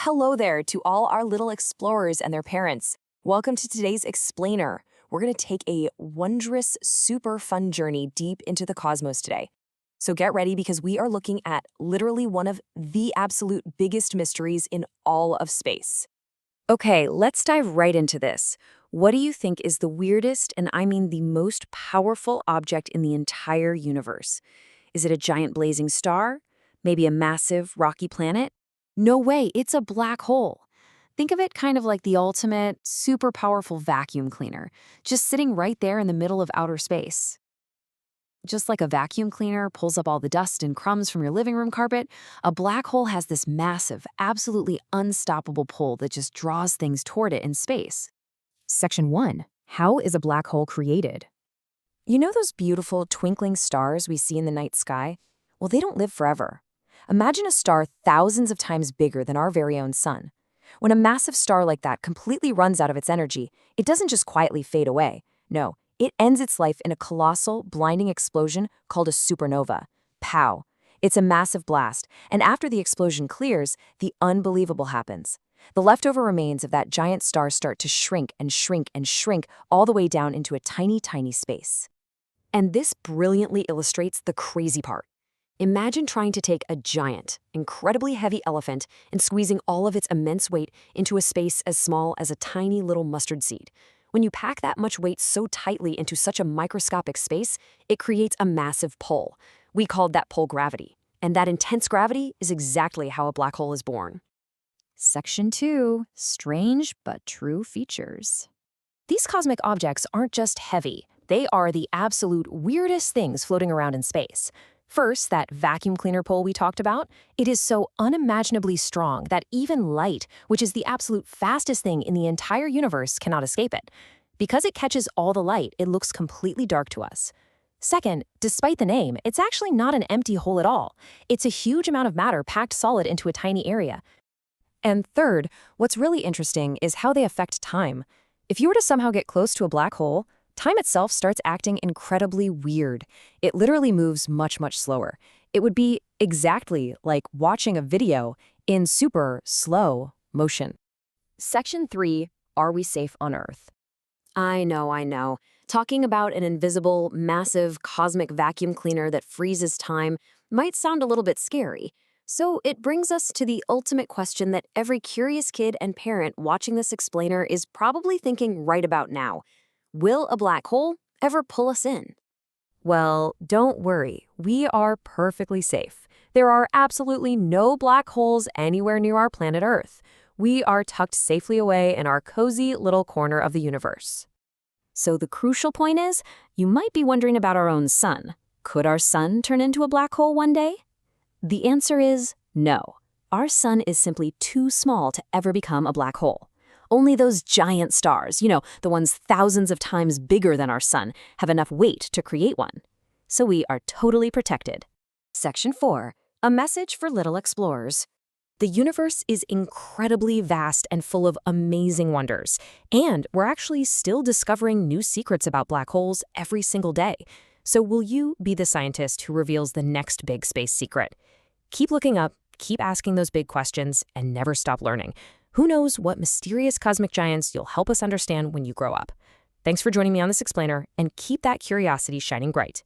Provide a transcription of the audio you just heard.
Hello there to all our little explorers and their parents. Welcome to today's explainer. We're going to take a wondrous, super fun journey deep into the cosmos today. So get ready because we are looking at literally one of the absolute biggest mysteries in all of space. Okay, let's dive right into this. What do you think is the weirdest, and I mean the most powerful object in the entire universe? Is it a giant blazing star? Maybe a massive, rocky planet? No way, it's a black hole. Think of it kind of like the ultimate, super powerful vacuum cleaner, just sitting right there in the middle of outer space. Just like a vacuum cleaner pulls up all the dust and crumbs from your living room carpet, a black hole has this massive, absolutely unstoppable pull that just draws things toward it in space. Section 1. How is a black hole created? You know those beautiful twinkling stars we see in the night sky? Well, they don't live forever. Imagine a star thousands of times bigger than our very own sun. When a massive star like that completely runs out of its energy, it doesn't just quietly fade away. No, it ends its life in a colossal, blinding explosion called a supernova. Pow! It's a massive blast, and after the explosion clears, the unbelievable happens. The leftover remains of that giant star start to shrink and shrink and shrink all the way down into a tiny, tiny space. And this brilliantly illustrates the crazy part. Imagine trying to take a giant, incredibly heavy elephant and squeezing all of its immense weight into a space as small as a tiny little mustard seed. When you pack that much weight so tightly into such a microscopic space, it creates a massive pull. We called that pull gravity. And that intense gravity is exactly how a black hole is born. Section 2. Strange but true features. These cosmic objects aren't just heavy. They are the absolute weirdest things floating around in space. First, that vacuum cleaner pole we talked about, it is so unimaginably strong that even light, which is the absolute fastest thing in the entire universe, cannot escape it. Because it catches all the light, it looks completely dark to us. Second, despite the name, it's actually not an empty hole at all. It's a huge amount of matter packed solid into a tiny area. And third, what's really interesting is how they affect time. If you were to somehow get close to a black hole, time itself starts acting incredibly weird. It literally moves much, much slower. It would be exactly like watching a video in super slow motion. Section 3. Are we safe on Earth? I know. Talking about an invisible, massive cosmic vacuum cleaner that freezes time might sound a little bit scary. So it brings us to the ultimate question that every curious kid and parent watching this explainer is probably thinking right about now. Will a black hole ever pull us in? Well, don't worry. We are perfectly safe. There are absolutely no black holes anywhere near our planet Earth. We are tucked safely away in our cozy little corner of the universe. So the crucial point is, you might be wondering about our own sun. Could our sun turn into a black hole one day? The answer is no. Our sun is simply too small to ever become a black hole. Only those giant stars, the ones thousands of times bigger than our sun, have enough weight to create one. So we are totally protected. Section 4. A message for little explorers. The universe is incredibly vast and full of amazing wonders, and we're actually still discovering new secrets about black holes every single day. So will you be the scientist who reveals the next big space secret? Keep looking up, keep asking those big questions, and never stop learning. Who knows what mysterious cosmic giants you'll help us understand when you grow up. Thanks for joining me on this explainer, and keep that curiosity shining bright.